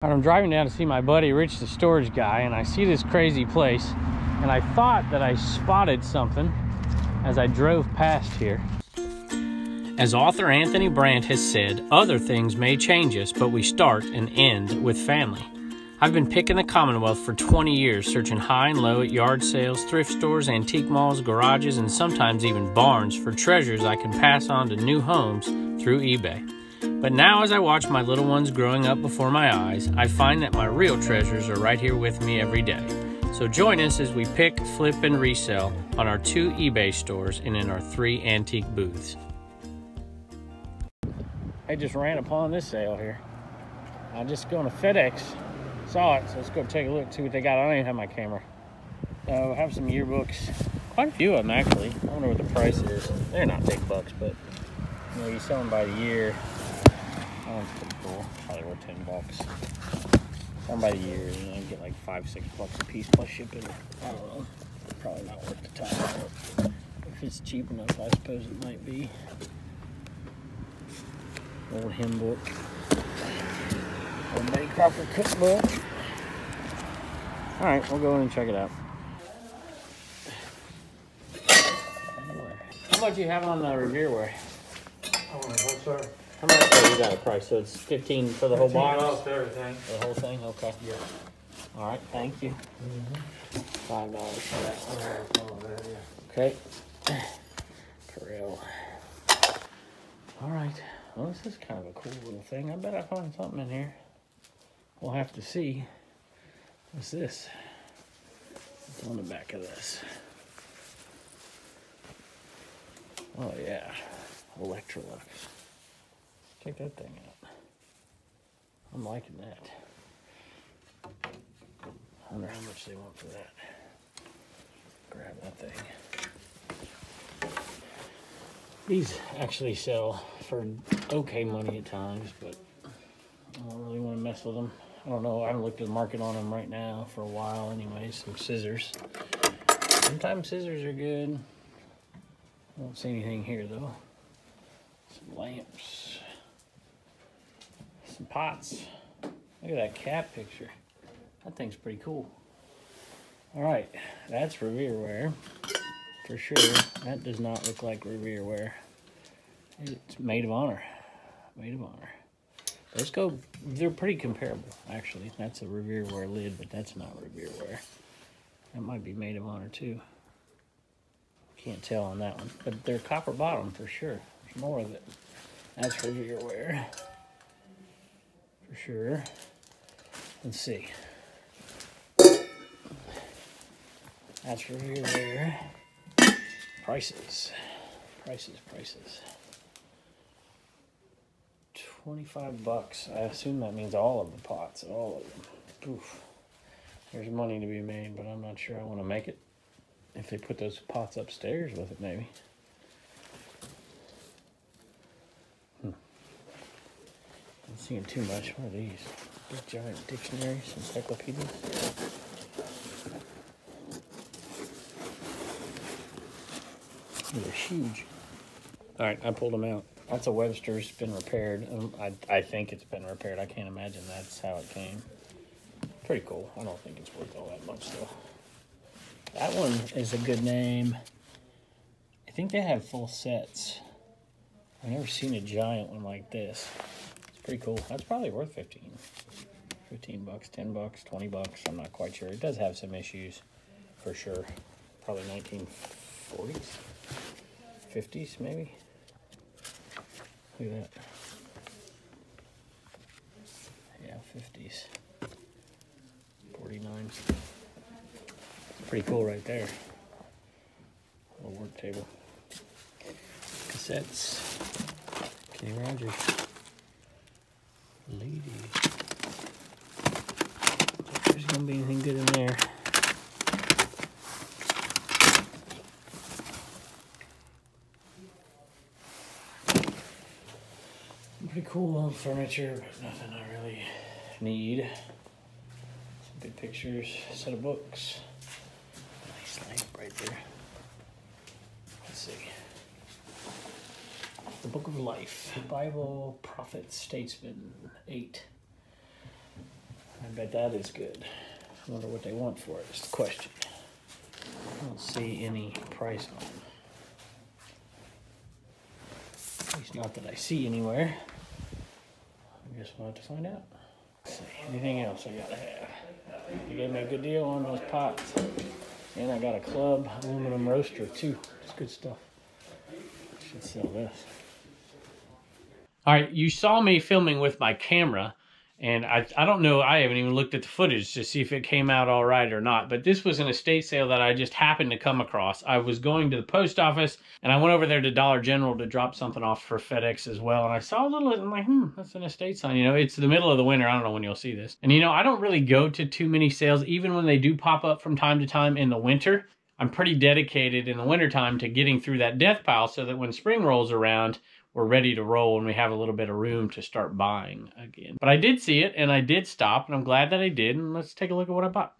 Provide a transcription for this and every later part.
I'm driving down to see my buddy Rich, the storage guy, and I see this crazy place, and I thought that I spotted something as I drove past here. As author Anthony Brandt has said, other things may change us, but we start and end with family. I've been picking the Commonwealth for 20 years, searching high and low at yard sales, thrift stores, antique malls, garages, and sometimes even barns for treasures I can pass on to new homes through eBay. But now as I watch my little ones growing up before my eyes, I find that my real treasures are right here with me every day. So join us as we pick, flip, and resell on our 2 eBay stores and in our 3 antique booths. I just ran upon this sale here. I'm just going to FedEx. Saw it, so let's go take a look, see what they got. I don't even have my camera. I have some yearbooks. Quite a few of them, actually. I wonder what the price is. They're not big bucks, but you know, you sell them by the year. That one's pretty cool. Probably worth 10 bucks. Sell them by the year, and you get like $5-6 a piece plus shipping. I don't know. Probably not worth the time. But if it's cheap enough, I suppose it might be. Old hymn book. Old Betty Crocker cookbook. Alright, we'll go in and check it out. How much do you have on the Revereware? What's sir? How much? Oh, you got a price, so it's 15 for the whole box? For everything. For the whole thing? Okay. Yeah. Alright, thank you. $5 for that. Okay. Corral. Alright. Well, this is kind of a cool little thing. I bet I find something in here. We'll have to see. What's this? What's on the back of this? Oh, yeah. Electrolux. Check that thing out. I'm liking that. I wonder how much they want for that. Grab that thing. These actually sell for okay money at times, but I don't really want to mess with them. I don't know. I haven't looked at the market on them right now for a while anyway. Some scissors. Sometimes scissors are good. I don't see anything here though. Some lamps. Some pots. Look at that cat picture. That thing's pretty cool. Alright, that's Revereware. For sure. That does not look like Revereware. It's Maid of Honor. Maid of Honor. Let's go. They're pretty comparable, actually. That's a Revereware lid, but that's not Revereware. That might be Maid of Honor, too. Can't tell on that one. But they're copper bottom, for sure. There's more of it. That's Revereware. For sure. Let's see. That's Revereware. Prices. Prices. 25 bucks. I assume that means all of the pots, all of them. Oof. There's money to be made, but I'm not sure I want to make it. If they put those pots upstairs with it, maybe. Not seeing too much. What are these? Big giant dictionaries, encyclopedias. They're huge. All right, I pulled them out. That's a Webster's, been repaired. I think it's been repaired. I can't imagine that's how it came. Pretty cool. I don't think it's worth all that much, though. That one is a good name. I think they have full sets. I've never seen a giant one like this. It's pretty cool. That's probably worth 15 bucks, 10 bucks, 20 bucks. I'm not quite sure. It does have some issues, for sure. Probably 1940s, 50s, maybe. Look at that. Yeah, 50s. 49s. Pretty cool right there. Little work table. Cassettes. Kenny Rogers. Lady. If there's gonna be anything good in there. Pretty cool old furniture, but nothing I really need. Some good pictures, set of books. Nice lamp right there. Let's see. The Book of Life, Bible, Prophet, Statesman, 8. bet that is good. I wonder what they want for it is the question. I don't see any price on them. At least not that I see anywhere. I guess we'll have to find out. Let's see, anything else I gotta have? You gave me a good deal on those pots. And I got a club aluminum roaster too. It's good stuff. Should sell this. All right, you saw me filming with my camera, and I don't know, I haven't even looked at the footage to see if it came out all right or not, but this was an estate sale that I just happened to come across. I was going to the post office, and I went over there to Dollar General to drop something off for FedEx as well, and I saw a little, I'm like, that's an estate sign. You know, it's the middle of the winter. I don't know when you'll see this. And you know, I don't really go to too many sales, even when they do pop up from time to time in the winter. I'm pretty dedicated in the wintertime to getting through that death pile so that when spring rolls around, we're ready to roll and we have a little bit of room to start buying again. But I did see it and I did stop, and I'm glad that I did. And let's take a look at what I bought.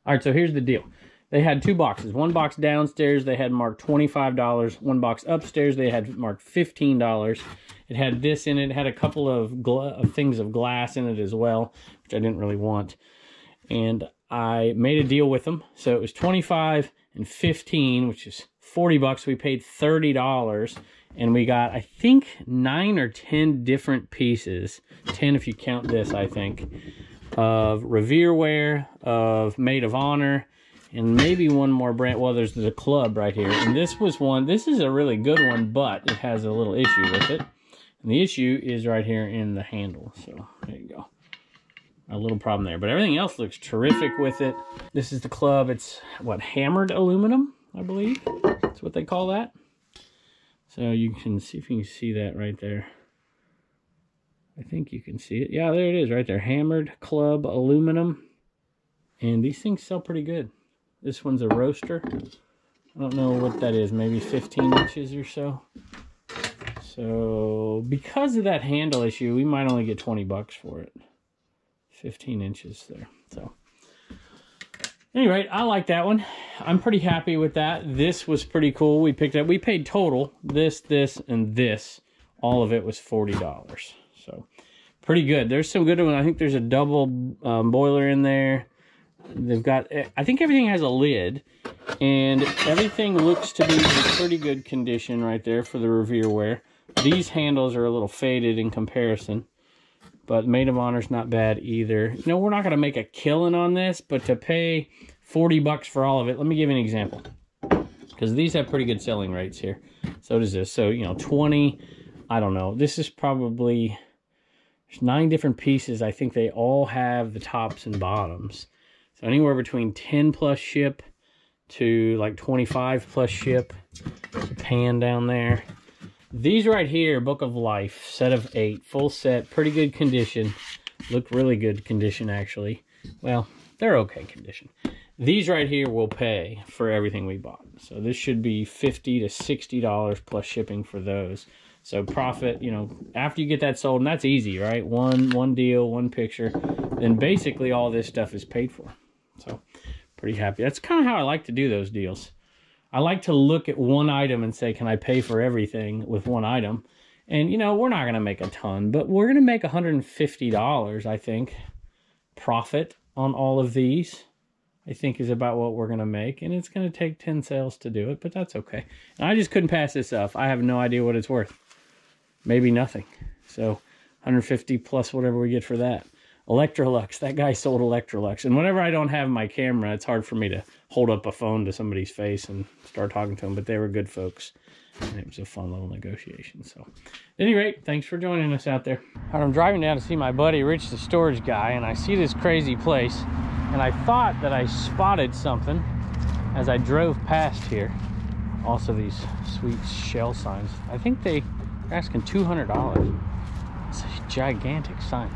All right, so here's the deal. They had two boxes. One box downstairs, they had marked $25. One box upstairs, they had marked $15. It had this in it. It had a couple of things of glass in it as well, which I didn't really want. And I made a deal with them. So it was $25 and $15, which is $40. We paid $30. And we got, I think, 9 or 10 different pieces. 10 if you count this, I think. Of Revereware, of Maid of Honor, and maybe one more brand. Well, there's the club right here. And this was one, this is a really good one, but it has a little issue with it. And the issue is right here in the handle. So, there you go. A little problem there. But everything else looks terrific with it. This is the club. It's, what, hammered aluminum, I believe. That's what they call that. So you can see if you can see that right there. I think you can see it. Yeah, there it is right there. Hammered club aluminum. And these things sell pretty good. This one's a roaster. I don't know what that is. Maybe 15 inches or so. So because of that handle issue, we might only get 20 bucks for it. 15 inches there. So anyway, I like that one. I'm pretty happy with that. This was pretty cool. We picked up, we paid total, this, and this. All of it was $40. So pretty good. There's some good ones. I think there's a double boiler in there. They've got, I think everything has a lid. And everything looks to be in pretty good condition right there for the Revereware. These handles are a little faded in comparison. But Maid of Honor's not bad either. You know, we're not going to make a killing on this, but to pay 40 bucks for all of it, let me give you an example. Because these have pretty good selling rates here. So does this. So, you know, 20, I don't know. This is probably, there's 9 different pieces. I think they all have the tops and bottoms. So anywhere between 10 plus ship to like 25 plus ship. There's a pan down there. These right here, Book of Life, set of 8, full set, pretty good condition. Look really good condition, actually. Well, they're okay condition. These right here will pay for everything we bought. So this should be $50 to $60 plus shipping for those. So profit, you know, after you get that sold, and that's easy, right? One deal, one picture, then basically all this stuff is paid for. So pretty happy. That's kind of how I like to do those deals. I like to look at one item and say, can I pay for everything with one item? And, you know, we're not going to make a ton, but we're going to make $150, I think, profit on all of these. I think is about what we're going to make. And it's going to take 10 sales to do it, but that's okay. And I just couldn't pass this up. I have no idea what it's worth. Maybe nothing. So 150 plus whatever we get for that. Electrolux, that guy sold Electrolux. And whenever I don't have my camera, it's hard for me to hold up a phone to somebody's face and start talking to them. But they were good folks. And it was a fun little negotiation. So at any rate, thanks for joining us out there. All right, I'm driving down to see my buddy, Rich the storage guy. And I see this crazy place. And I thought that I spotted something as I drove past here. Also these sweet shell signs. I think they're asking $200. It's a gigantic sign.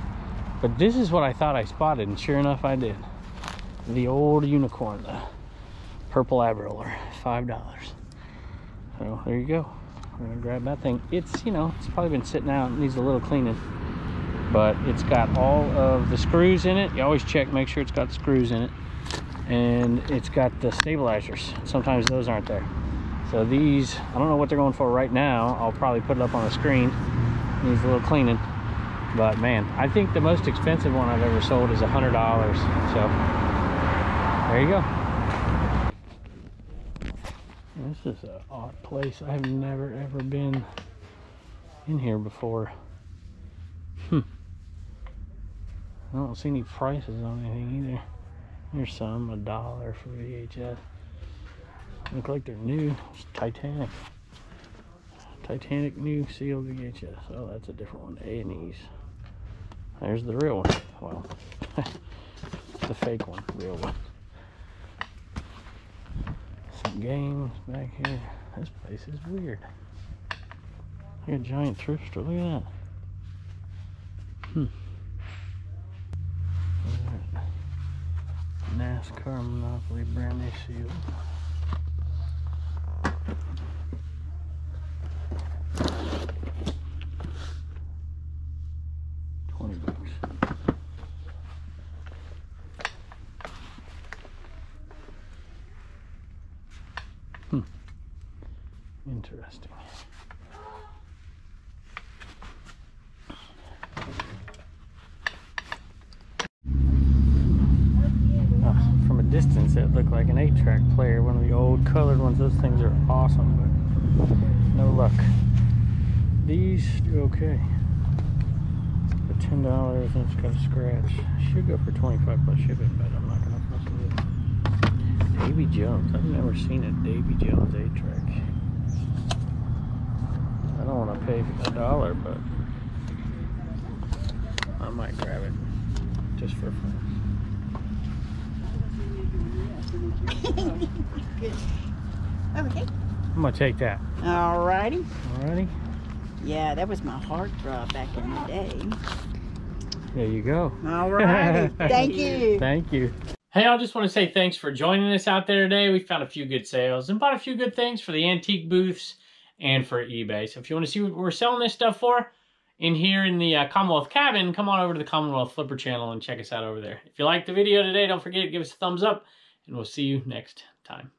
But this is what I thought I spotted, and sure enough I did. The old unicorn, the purple abroller, $5. So there you go. We're gonna grab that thing. It's, you know, it's probably been sitting out, it needs a little cleaning. But it's got all of the screws in it. You always check, make sure it's got screws in it. And it's got the stabilizers. Sometimes those aren't there. So these, I don't know what they're going for right now. I'll probably put it up on the screen. Needs a little cleaning. But man, I think the most expensive one I've ever sold is $100. So there you go. This is an odd place. I've never ever been in here before. I don't see any prices on anything either. Here's some, $1 for VHS. Look like they're new. It's Titanic. Titanic new sealed VHS. Oh, that's a different one. A&E's. There's the real one. Well, the fake one, real one. Some games back here. This place is weird. Here, a giant thrift store. Look at that. NASCAR Monopoly brand new seal. $20. Interesting. From a distance, it looked like an 8-track player, one of the old colored ones. Those things are awesome, but no luck. These do okay. For $10, and it's got a scratch. Should go for 25 plus shipping, but I'm not gonna fuck with it. Davy Jones. I've never seen a Davy Jones 8-track. I don't want to pay $1, but I might grab it just for fun. Good. Okay. I'm gonna take that. Alrighty. Alrighty. Yeah, that was my heartthrob back in the day. There you go. Alrighty. Thank you. Thank you. Hey, I just want to say thanks for joining us out there today. We found a few good sales and bought a few good things for the antique booths and for eBay. So if you want to see what we're selling this stuff for in here in the Commonwealth cabin, come on over to the Commonwealth Flipper channel and check us out over there. If you liked the video today, don't forget to give us a thumbs up, and we'll see you next time.